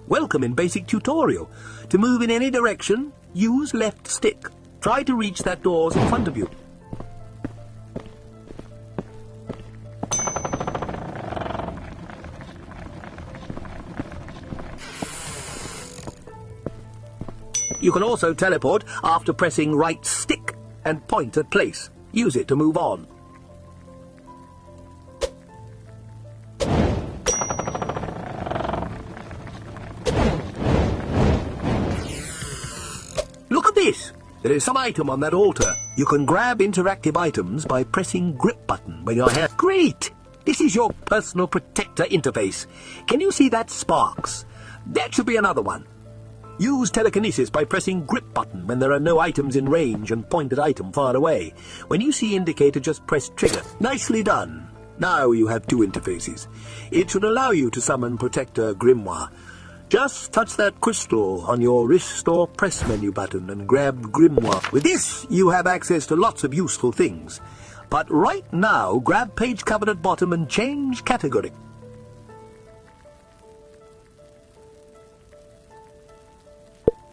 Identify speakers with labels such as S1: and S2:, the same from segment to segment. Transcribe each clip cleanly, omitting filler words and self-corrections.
S1: Welcome in basic tutorial. To move in any direction, use left stick. Try to reach that doors in front of you. You can also teleport after pressing right stick and point at place. Use it to move on. Look at this! There is some item on that altar. You can grab interactive items by pressing grip button when your hand... Great! This is your personal protector interface. Can you see that sparks? That should be another one. Use telekinesis by pressing grip button when there are no items in range and point at item far away. When you see indicator, just press trigger. Nicely done. Now you have two interfaces. It should allow you to summon Protector Grimoire. Just touch that crystal on your wrist or press menu button and grab Grimoire. With this, you have access to lots of useful things. But right now, grab page covered at bottom and change category.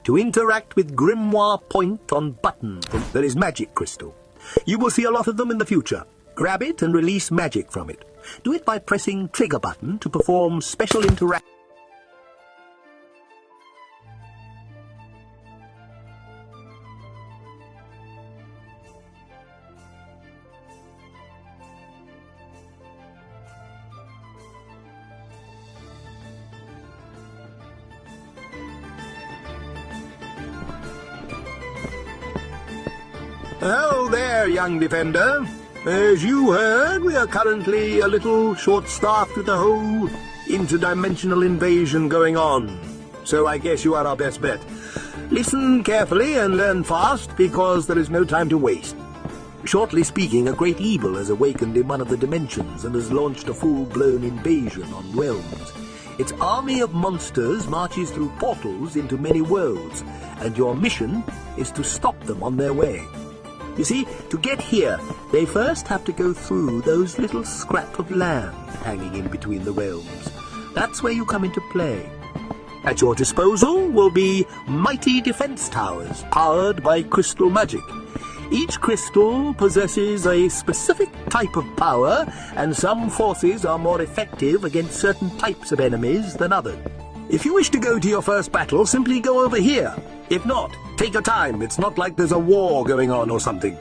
S1: To interact with Grimoire, point on button. There is magic crystal. You will see a lot of them in the future. Grab it and release magic from it. Do it by pressing trigger button to perform special interaction. Hello there, young defender. As you heard, we are currently a little short-staffed with the whole interdimensional invasion going on. So I guess you are our best bet. Listen carefully and learn fast, because there is no time to waste. Shortly speaking, a great evil has awakened in one of the dimensions and has launched a full-blown invasion on realms. Its army of monsters marches through portals into many worlds, and your mission is to stop them on their way. You see, to get here, they first have to go through those little scraps of land hanging in between the realms. That's where you come into play. At your disposal will be mighty defense towers, powered by crystal magic. Each crystal possesses a specific type of power, and some forces are more effective against certain types of enemies than others. If you wish to go to your first battle, simply go over here. If not, take your time. It's not like there's a war going on or something.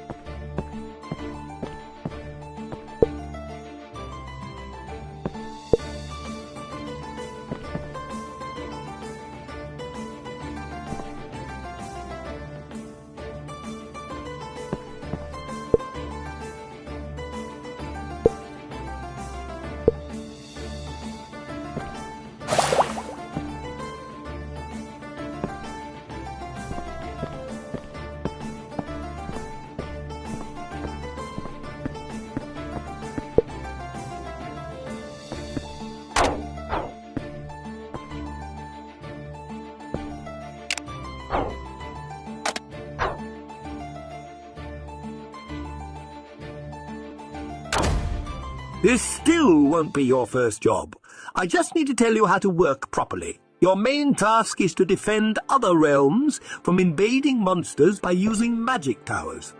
S1: This still won't be your first job. I just need to tell you how to work properly. Your main task is to defend other realms from invading monsters by using magic towers.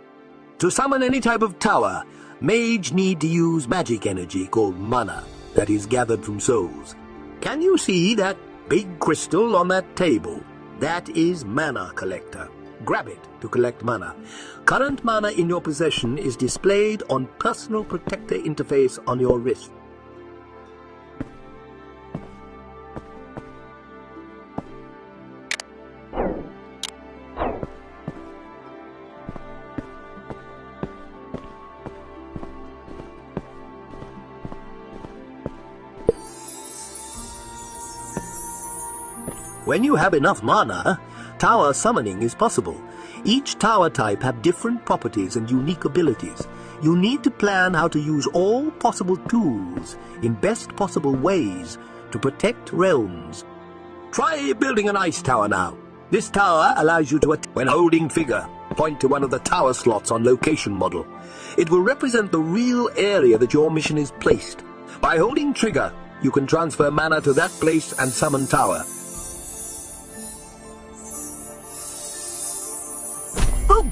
S1: To summon any type of tower, mage need to use magic energy called mana, that is gathered from souls. Can you see that big crystal on that table? That is mana collector. Grab it to collect mana. Current mana in your possession is displayed on personal protector interface on your wrist. When you have enough mana, tower summoning is possible. Each tower type have different properties and unique abilities. You need to plan how to use all possible tools in best possible ways to protect realms. Try building an ice tower now. This tower allows you to, when holding figure, point to one of the tower slots on location model. It will represent the real area that your mission is placed. By holding trigger, you can transfer mana to that place and summon tower.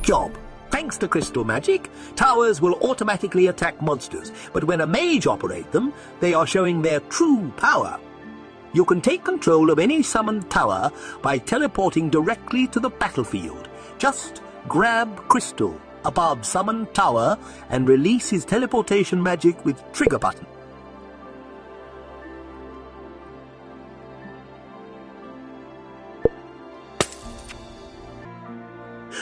S1: Good job. Thanks to crystal magic, towers will automatically attack monsters, but when a mage operates them, they are showing their true power. You can take control of any summoned tower by teleporting directly to the battlefield. Just grab Crystal above summoned tower and release his teleportation magic with trigger button.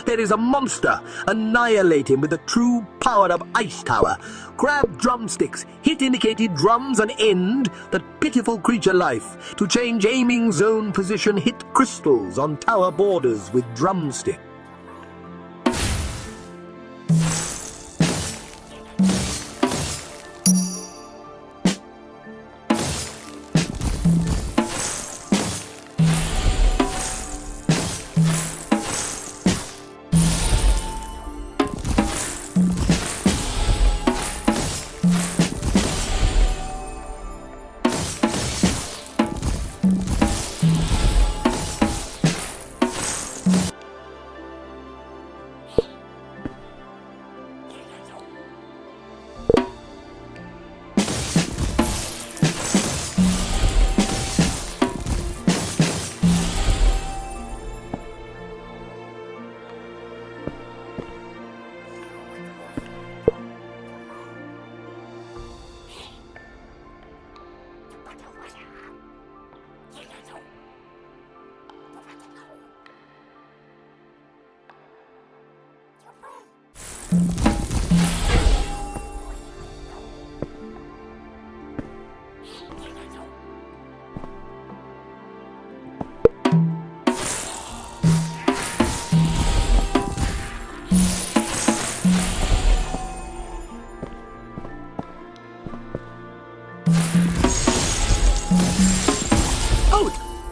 S1: There is a monster. Annihilate him with the true power of Ice Tower. Grab drumsticks, hit indicated drums and end that pitiful creature life. To change aiming zone position, hit crystals on tower borders with drumstick.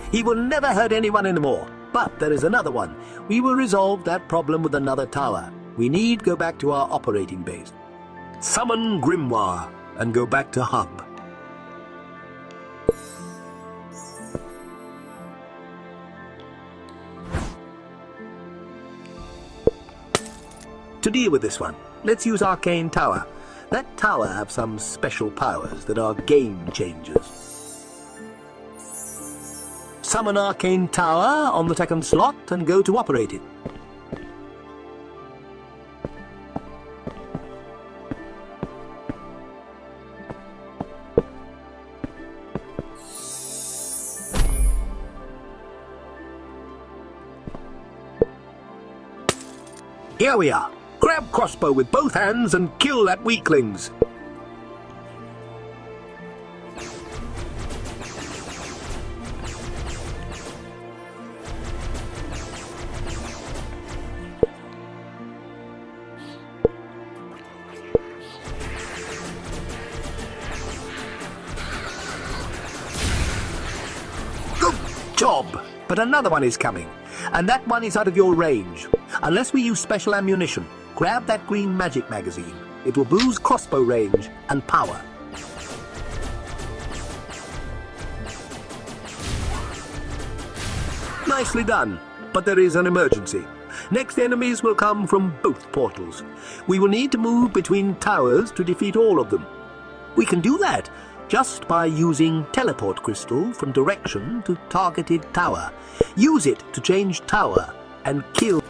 S1: He will never hurt anyone anymore. But there is another one. We will resolve that problem with another tower. We need go back to our operating base. Summon Grimoire and go back to hub. To deal with this one, let's use Arcane Tower. That tower have some special powers that are game changers. Summon Arcane Tower on the second slot and go to operate it. Here we are. Grab crossbow with both hands and kill that weaklings. Job, but another one is coming, and that one is out of your range. Unless we use special ammunition, grab that green magic magazine. It will boost crossbow range and power. Nicely done, but there is an emergency. Next enemies will come from both portals. We will need to move between towers to defeat all of them. We can do that just by using teleport crystal from direction to targeted tower. Use it to change tower and kill.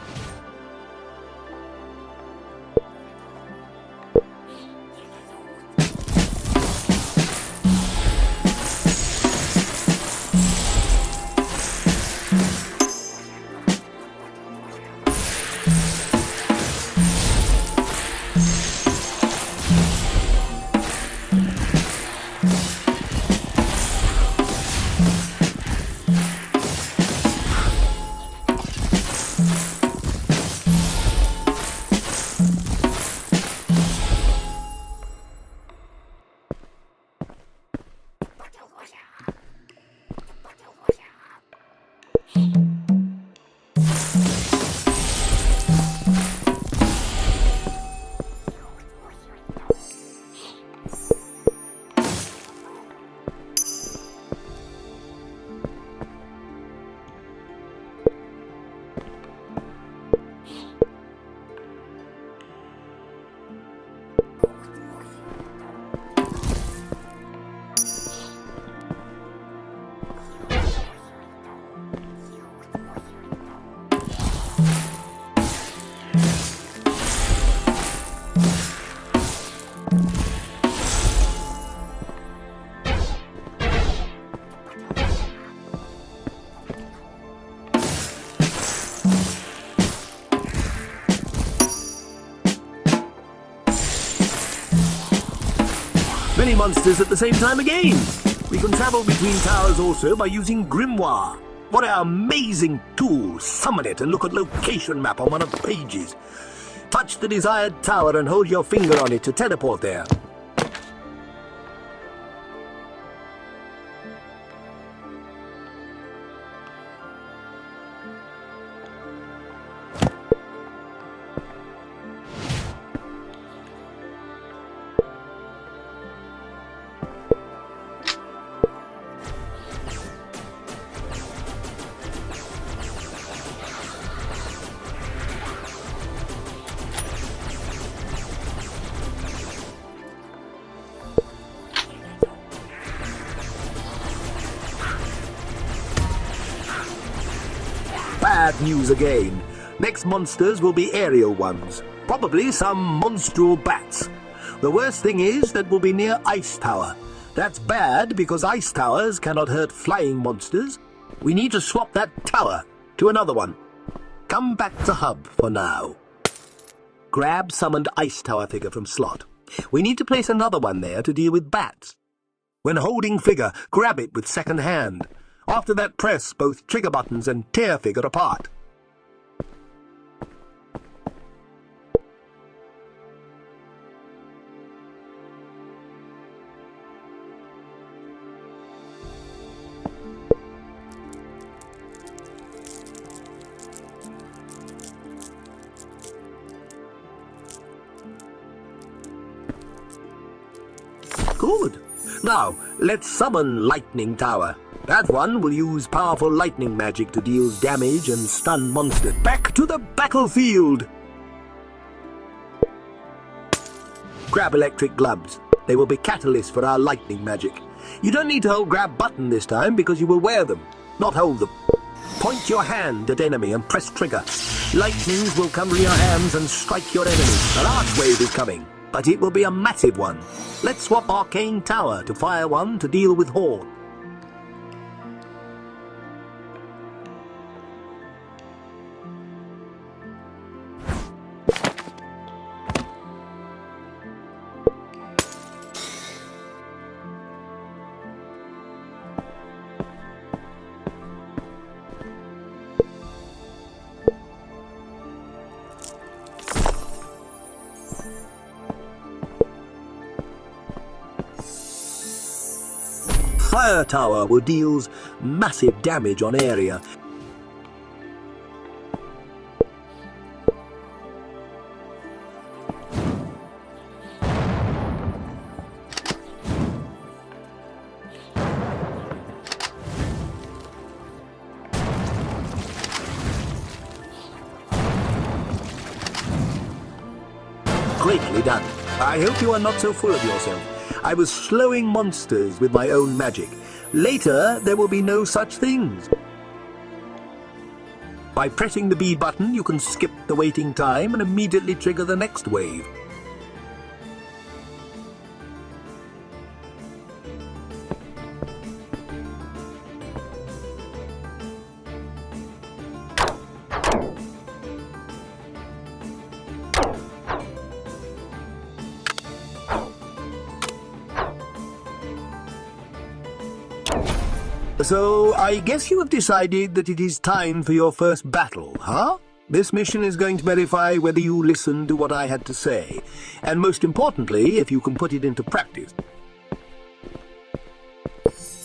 S1: monsters at the same time again. We can travel between towers also by using Grimoire. What an amazing tool! Summon it and look at location map on one of the pages. Touch the desired tower and hold your finger on it to teleport there. Bad news again. Next monsters will be aerial ones. Probably some monstrous bats. The worst thing is that we'll be near Ice Tower. That's bad because ice towers cannot hurt flying monsters. We need to swap that tower to another one. Come back to Hub for now. Grab summoned Ice Tower figure from slot. We need to place another one there to deal with bats. When holding figure, grab it with second hand. After that, press both trigger buttons and tear figure apart. Good. Now, let's summon Lightning Tower. That one will use powerful lightning magic to deal damage and stun monsters. Back to the battlefield! Grab electric gloves. They will be catalysts for our lightning magic. You don't need to hold grab button this time because you will wear them, not hold them. Point your hand at enemy and press trigger. Lightnings will come from your hands and strike your enemy. A large wave is coming, but it will be a massive one. Let's swap Arcane Tower to fire one to deal with Horde. Fire Tower will deal massive damage on area. Greatly done. I hope you are not so full of yourself. I was slowing monsters with my own magic. Later, there will be no such things. By pressing the B button, you can skip the waiting time and immediately trigger the next wave. So, I guess you have decided that it is time for your first battle, huh? This mission is going to verify whether you listened to what I had to say, and most importantly, if you can put it into practice.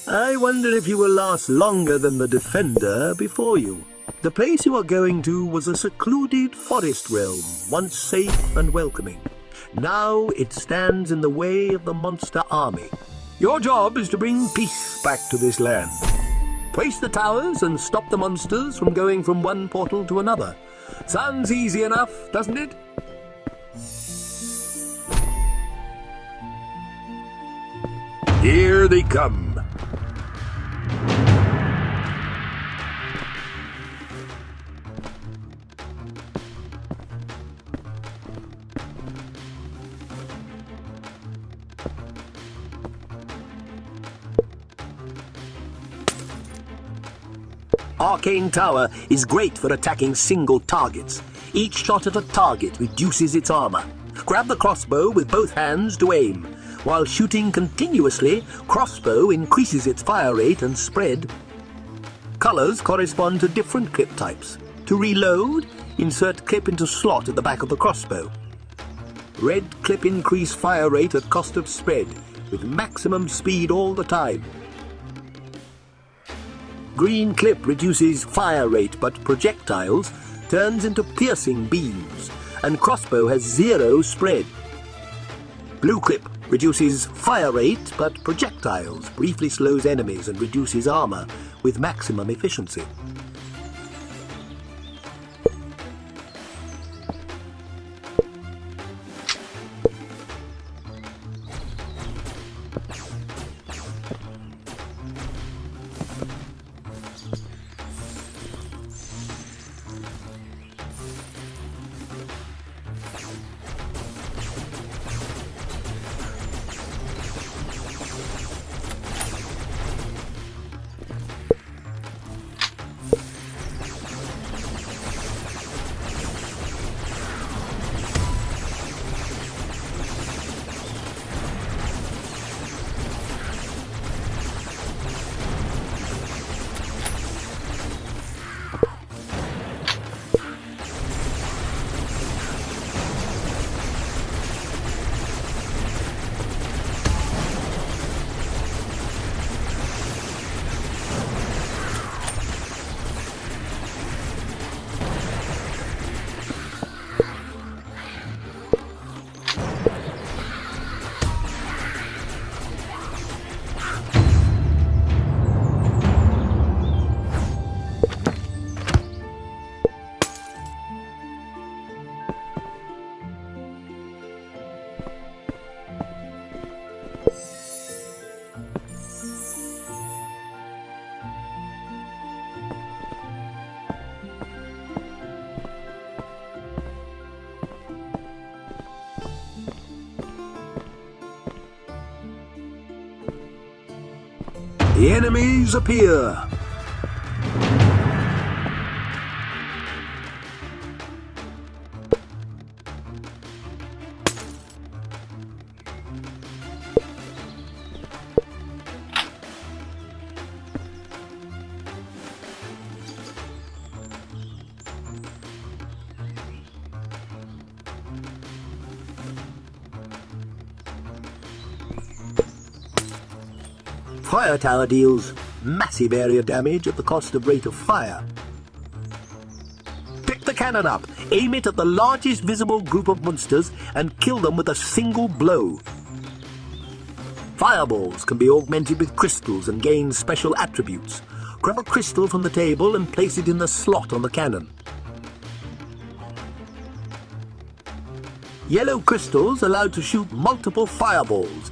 S1: I wonder if you will last longer than the defender before you. The place you are going to was a secluded forest realm, once safe and welcoming. Now it stands in the way of the monster army. Your job is to bring peace back to this land. Place the towers and stop the monsters from going from one portal to another. Sounds easy enough, doesn't it? Here they come. Arcane Tower is great for attacking single targets. Each shot at a target reduces its armor. Grab the crossbow with both hands to aim. While shooting continuously, crossbow increases its fire rate and spread. Colors correspond to different clip types. To reload, insert clip into slot at the back of the crossbow. Red clip increase fire rate at cost of spread, with maximum speed all the time. Green clip reduces fire rate, but projectiles turns into piercing beams, and crossbow has 0 spread. Blue clip reduces fire rate, but projectiles briefly slows enemies and reduces armor with maximum efficiency. The enemies appear. Fire tower deals massive area damage at the cost of rate of fire. Pick the cannon up, aim it at the largest visible group of monsters and kill them with a single blow. Fireballs can be augmented with crystals and gain special attributes. Grab a crystal from the table and place it in the slot on the cannon. Yellow crystals allow to shoot multiple fireballs.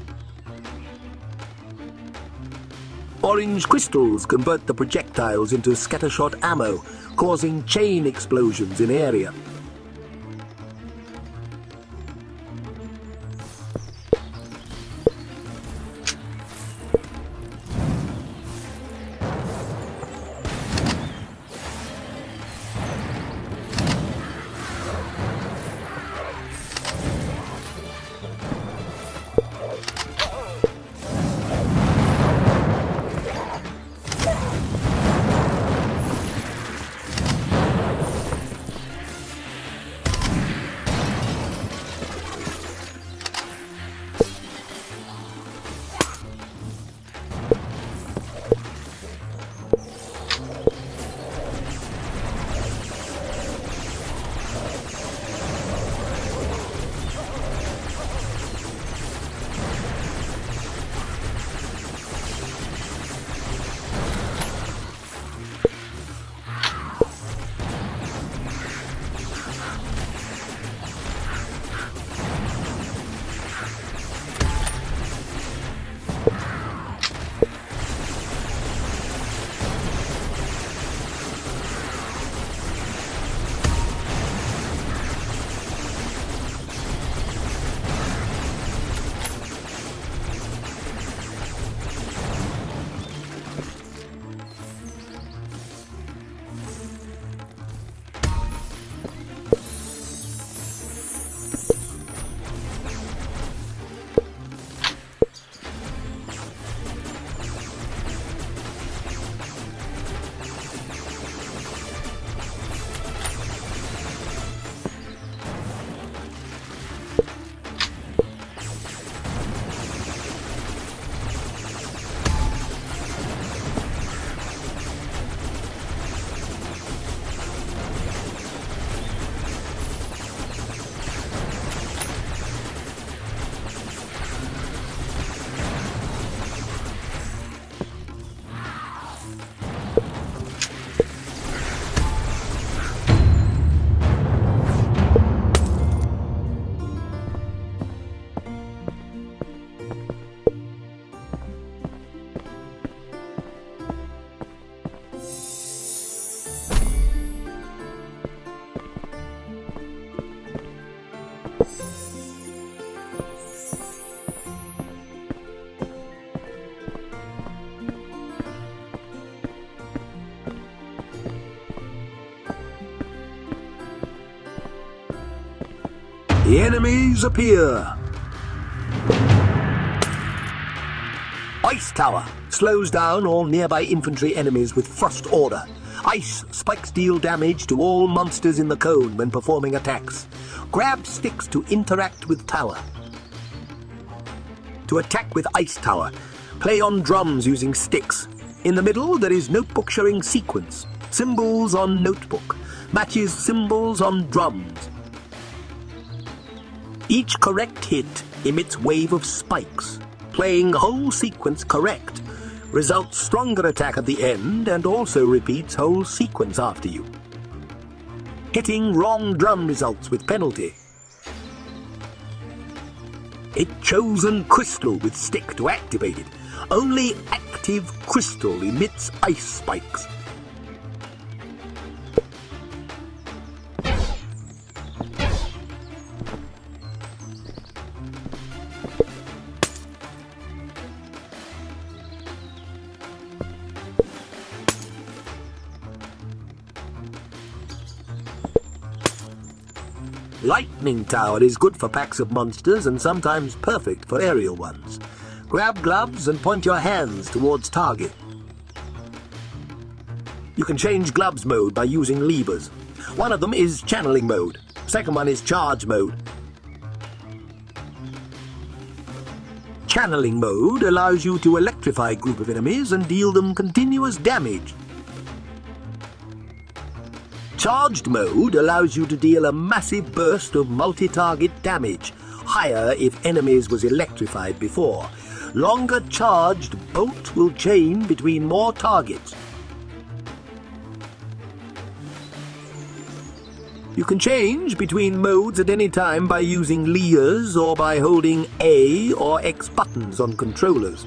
S1: Orange crystals convert the projectiles into scattershot ammo, causing chain explosions in area. The enemies appear. Ice Tower slows down all nearby infantry enemies with Frost Order. Ice spikes deal damage to all monsters in the cone when performing attacks. Grab sticks to interact with tower. To attack with Ice Tower, play on drums using sticks. In the middle, there is notebook showing sequence. Symbols on notebook. Matches symbols on drums. Each correct hit emits wave of spikes. Playing whole sequence correct results stronger attack at the end and also repeats whole sequence after you. Hitting wrong drum results with penalty. A chosen crystal with stick to activate it. Only active crystal emits ice spikes. Lightning Tower is good for packs of monsters and sometimes perfect for aerial ones. Grab gloves and point your hands towards target. You can change gloves mode by using levers. One of them is channeling mode. Second one is charge mode. Channeling mode allows you to electrify a group of enemies and deal them continuous damage. Charged mode allows you to deal a massive burst of multi-target damage, higher if enemies was electrified before. Longer charged bolt will chain between more targets. You can change between modes at any time by using levers or by holding A or X buttons on controllers.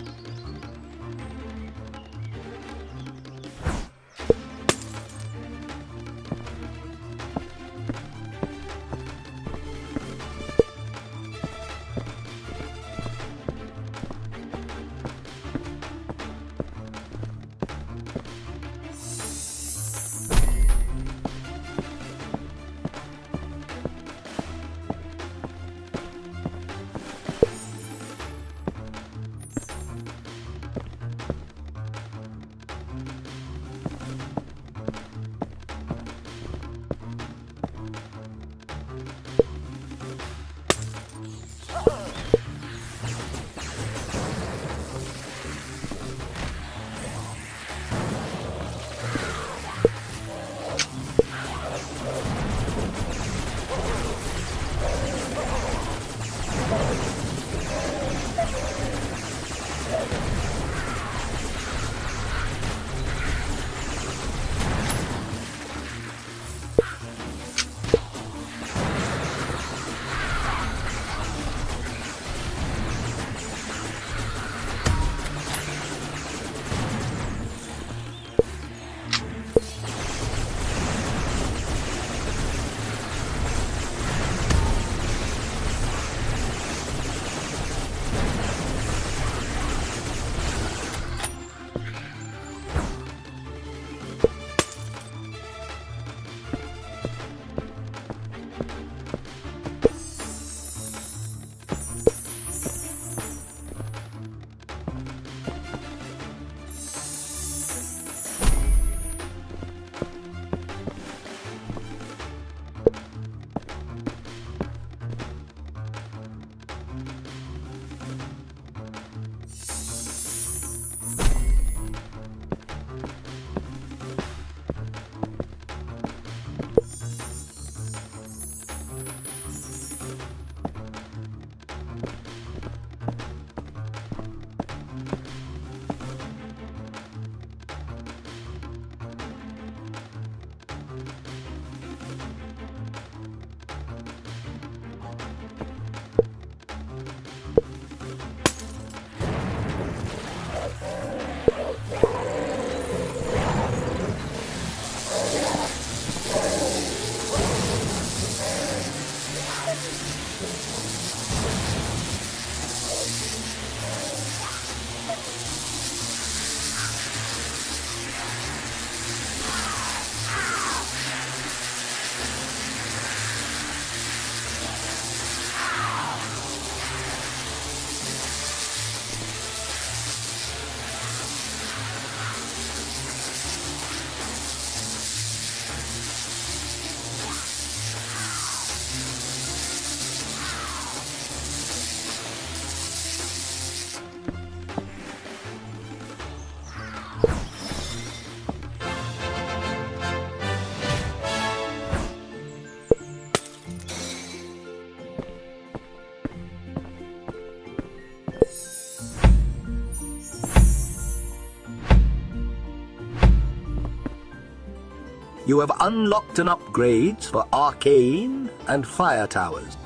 S1: You have unlocked an upgrades for arcane and fire towers.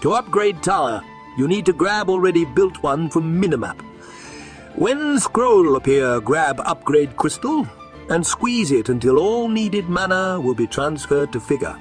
S1: To upgrade tower, you need to grab already built one from minimap. When scroll appear, grab upgrade crystal and squeeze it until all needed mana will be transferred to figure.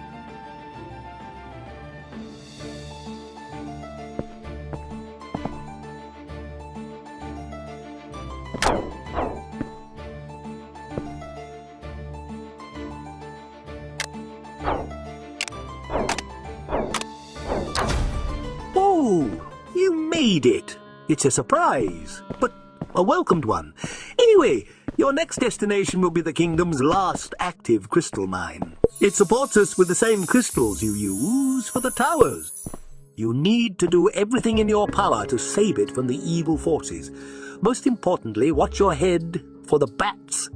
S1: Oh, you made it. It's a surprise, but a welcomed one. Anyway, your next destination will be the kingdom's last active crystal mine. It supports us with the same crystals you use for the towers. You need to do everything in your power to save it from the evil forces. Most importantly, watch your head for the bats.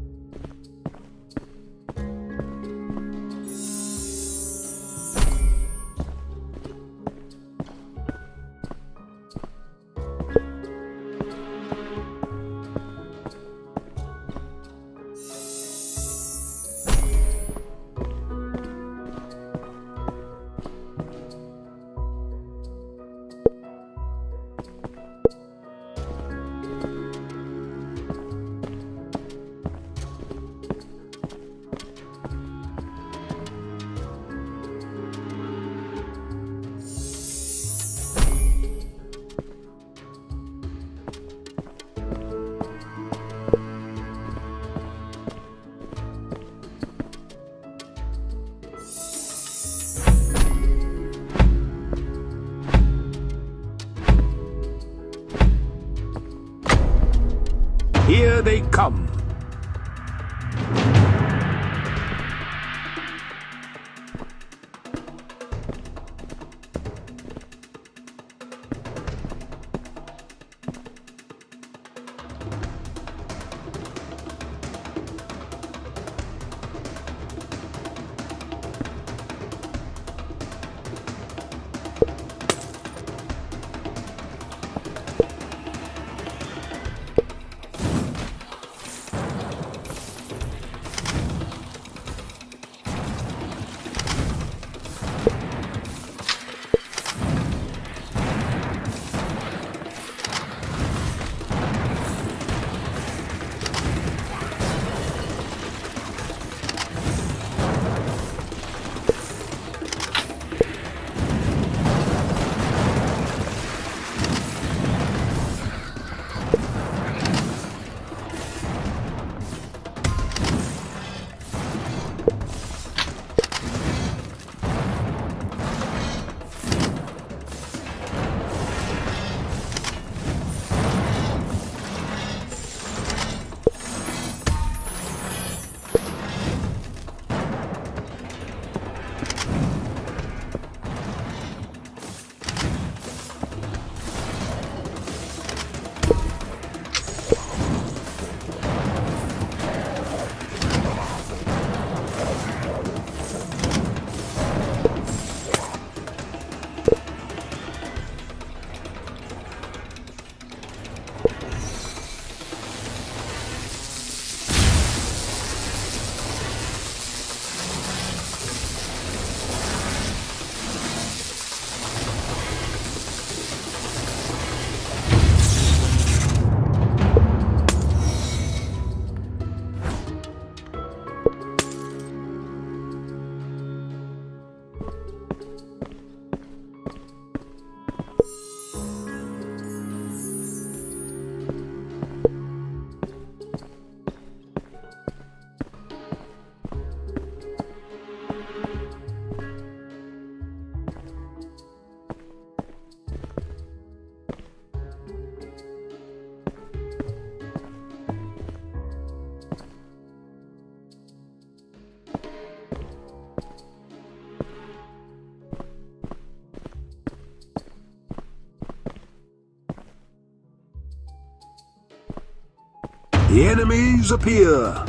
S1: Here they come. The enemies appear.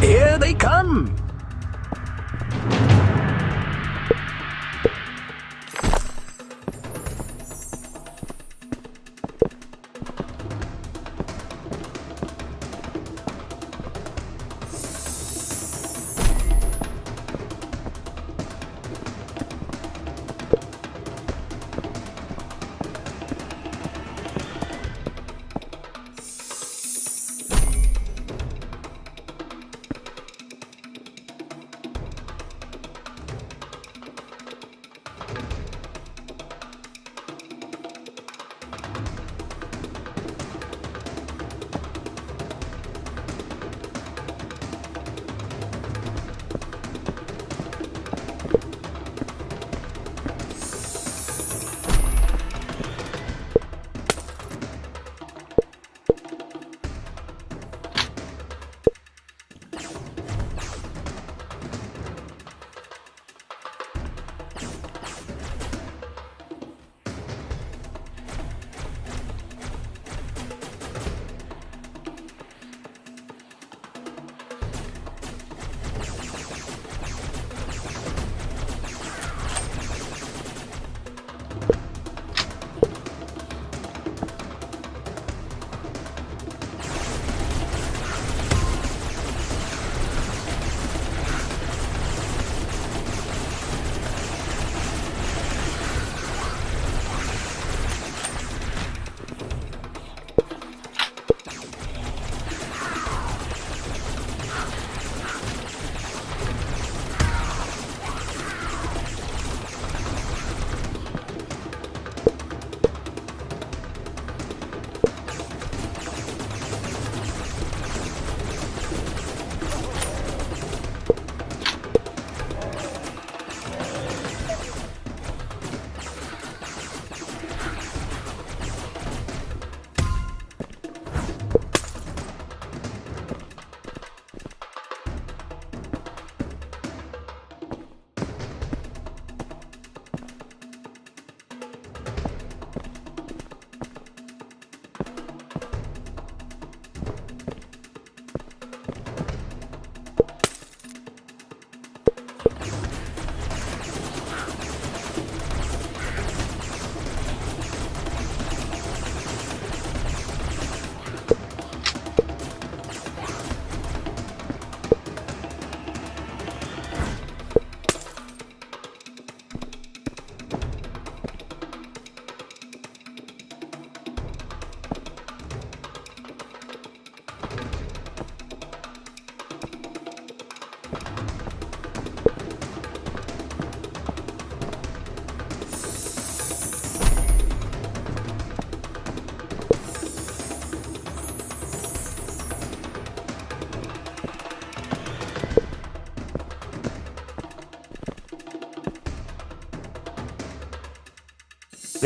S1: Here they come!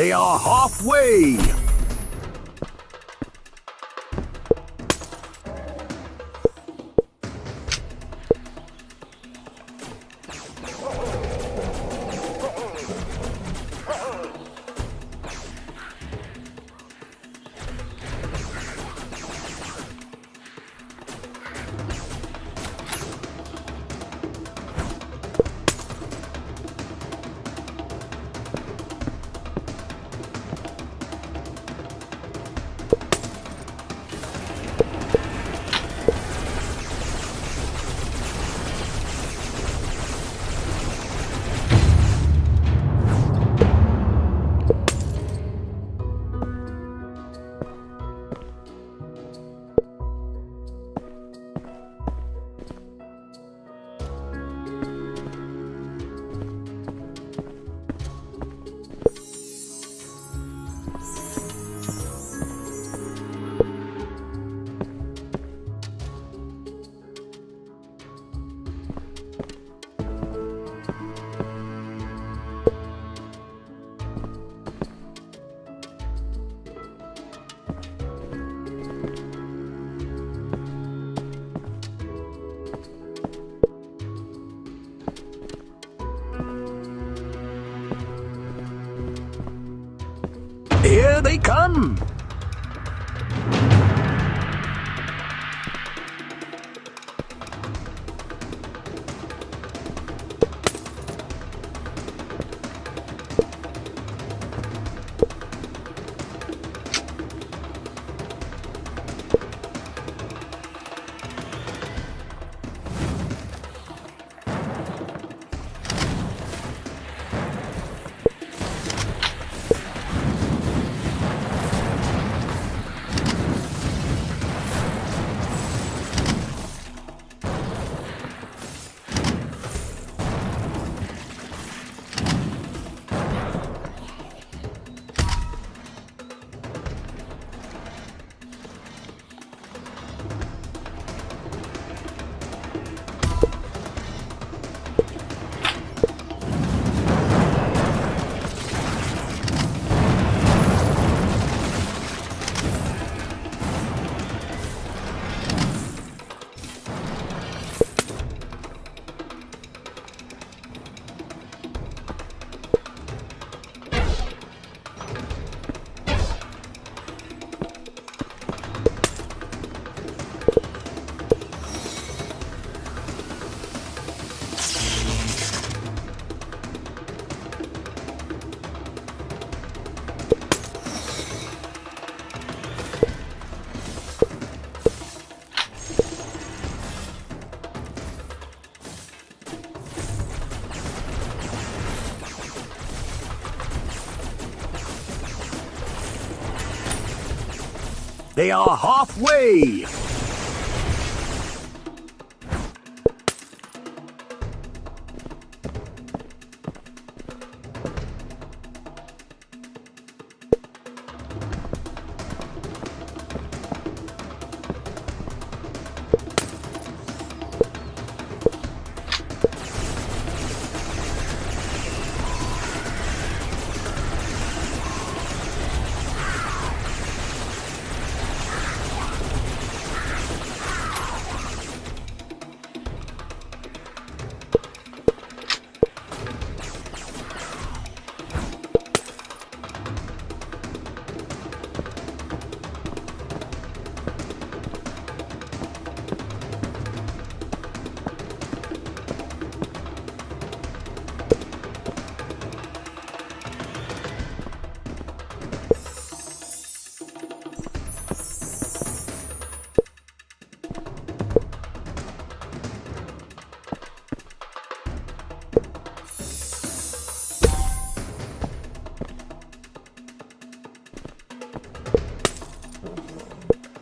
S1: They are halfway! gun. They are halfway!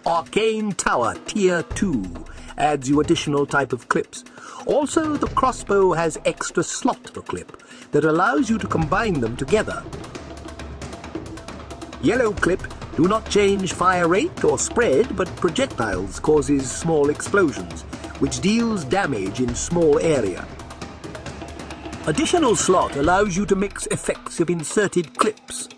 S1: Arcane Tower Tier 2 adds you additional type of clips. Also, the crossbow has extra slot for clip that allows you to combine them together. Yellow clip do not change fire rate or spread, but projectiles causes small explosions, which deals damage in small area. Additional slot allows you to mix effects of inserted clips.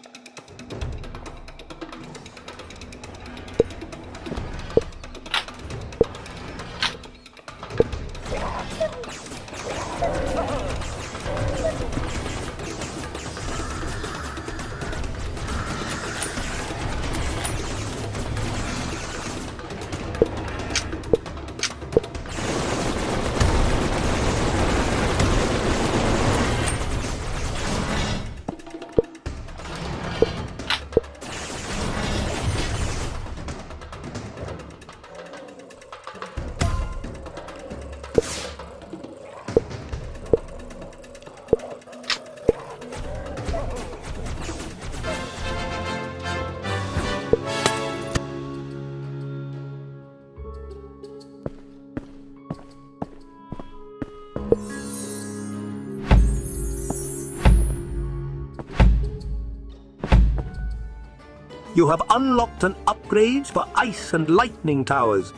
S1: You have unlocked an upgrade for ice and lightning towers.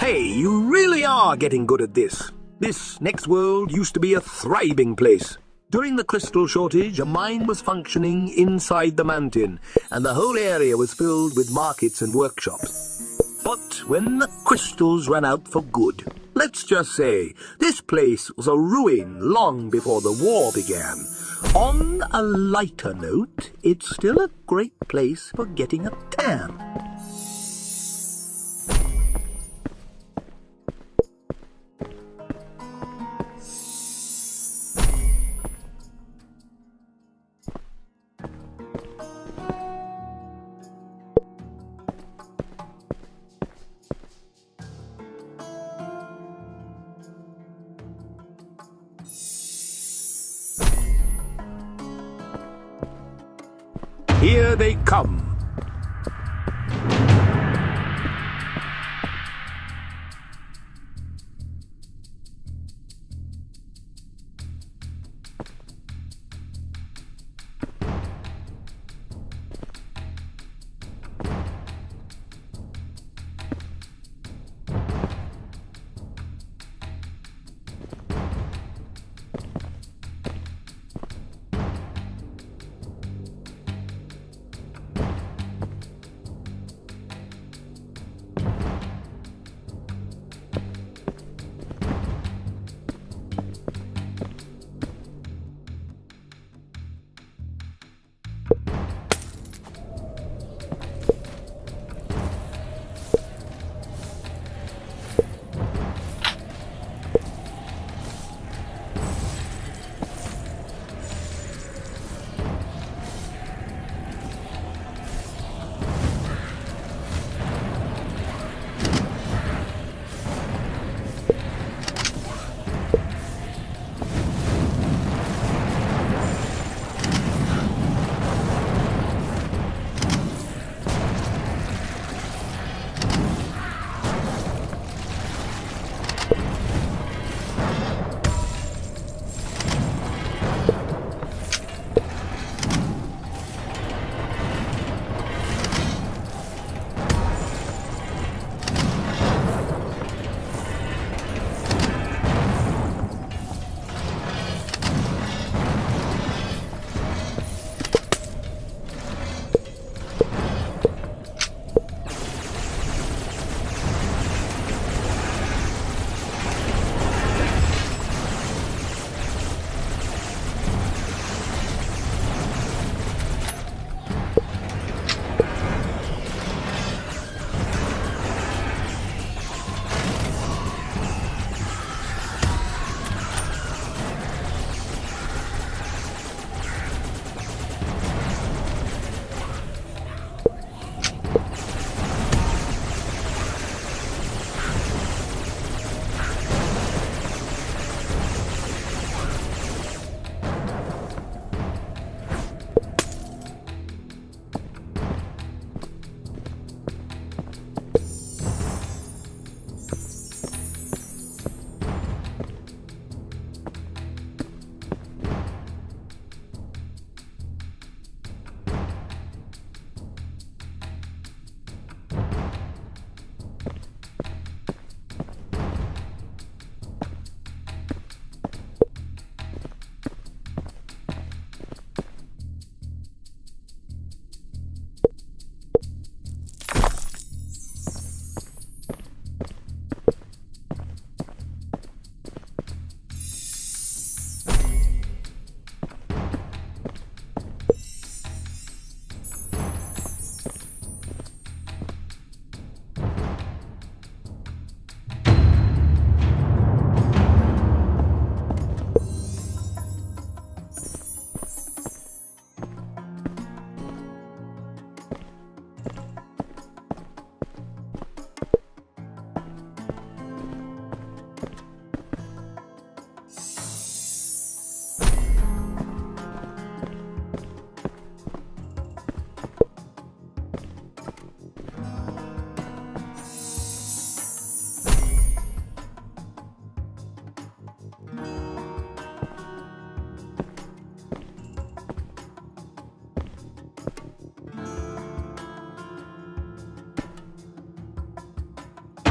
S1: Hey, you really are getting good at this. This next world used to be a thriving place. During the crystal shortage, a mine was functioning inside the mountain, and the whole area was filled with markets and workshops. But when the crystals ran out for good, let's just say, this place was a ruin long before the war began. On a lighter note, it's still a great place for getting a tan. Here they come.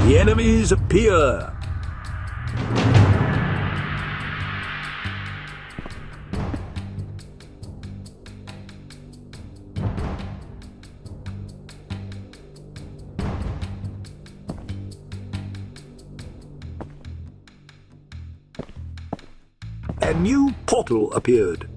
S1: The enemies appear. a new portal appeared.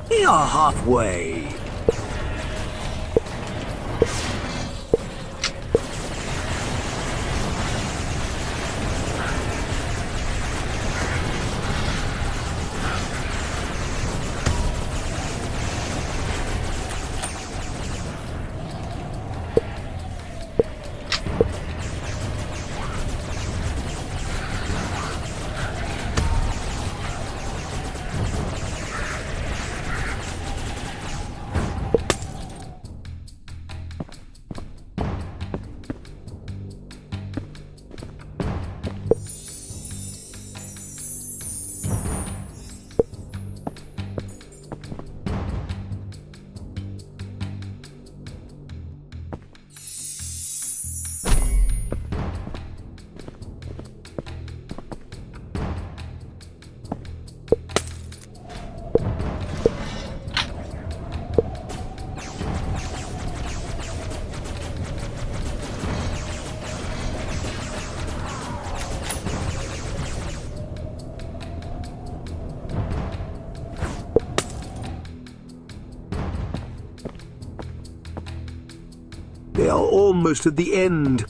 S1: We are halfway. They are almost at the end.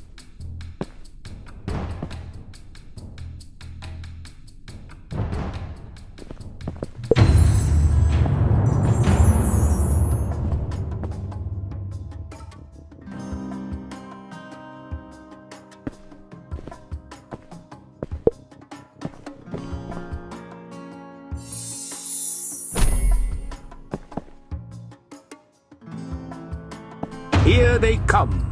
S1: Here they come.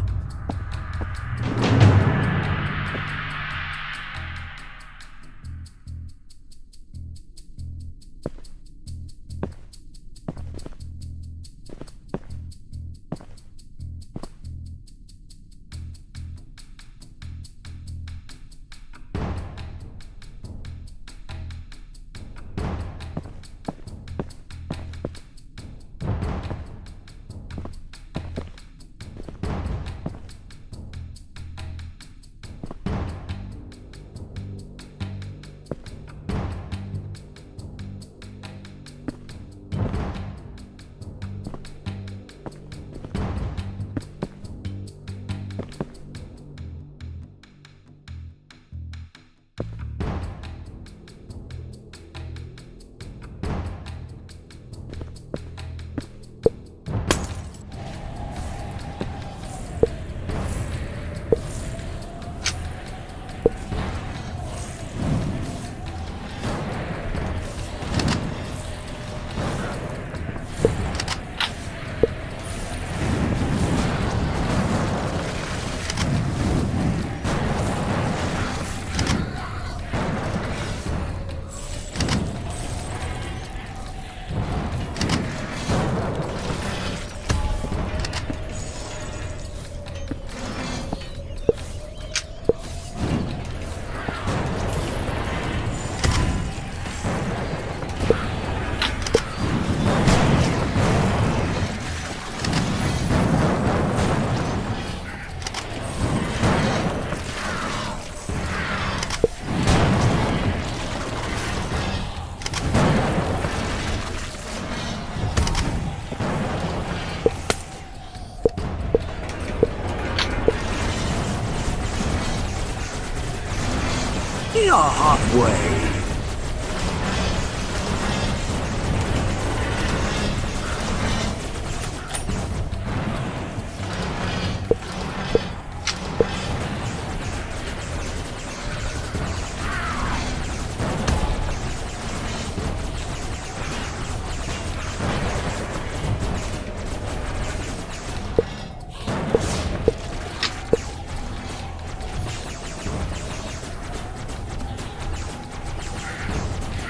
S1: You're halfway.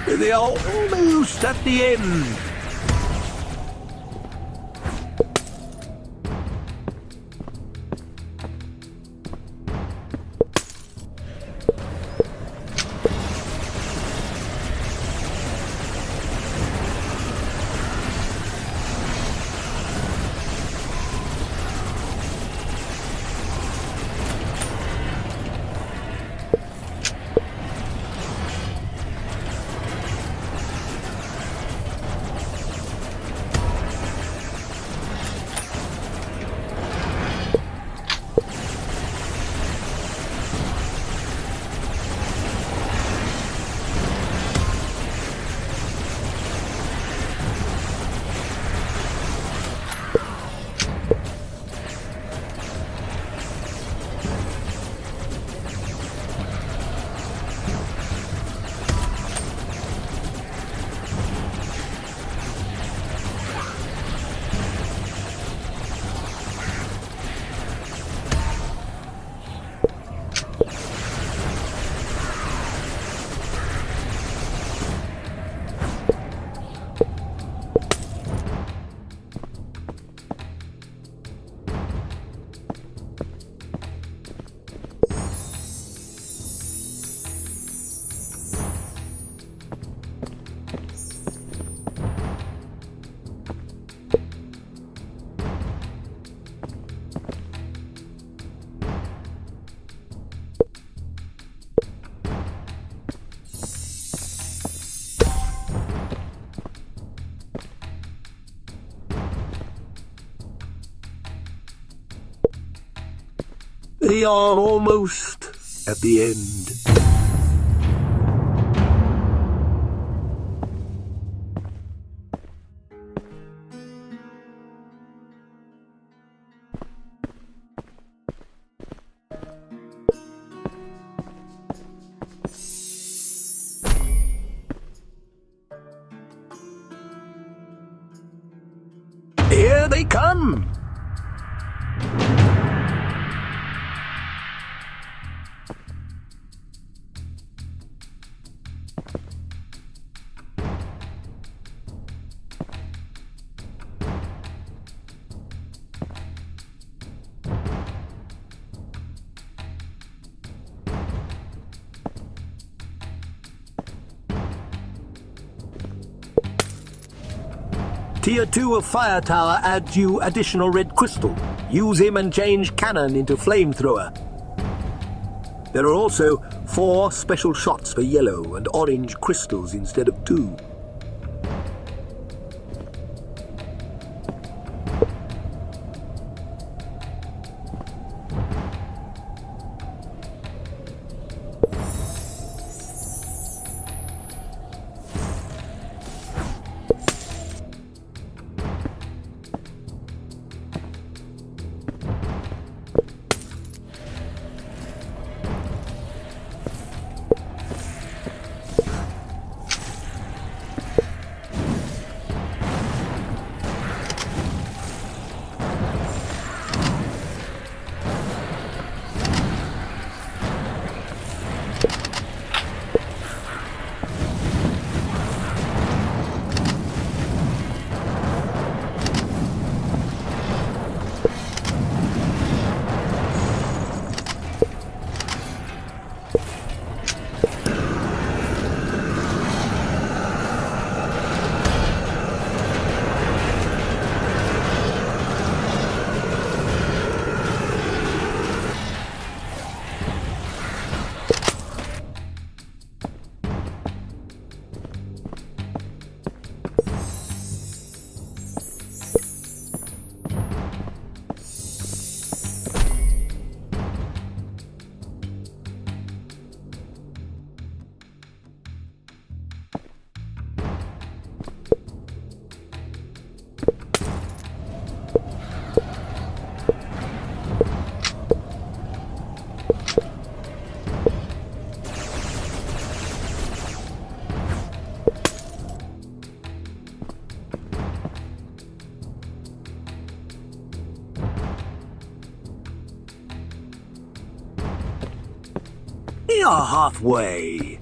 S1: They are almost at the end. They are almost at the end. Here they come! Tier 2 of Fire Tower adds you additional red crystal. Use him and change cannon into flamethrower. There are also 4 special shots for yellow and orange crystals instead of 2. We are halfway.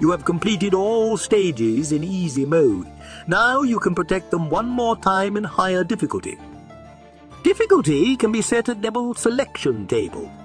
S1: You have completed all stages in easy mode. Now you can protect them one more time in higher difficulty. Difficulty can be set at level selection table.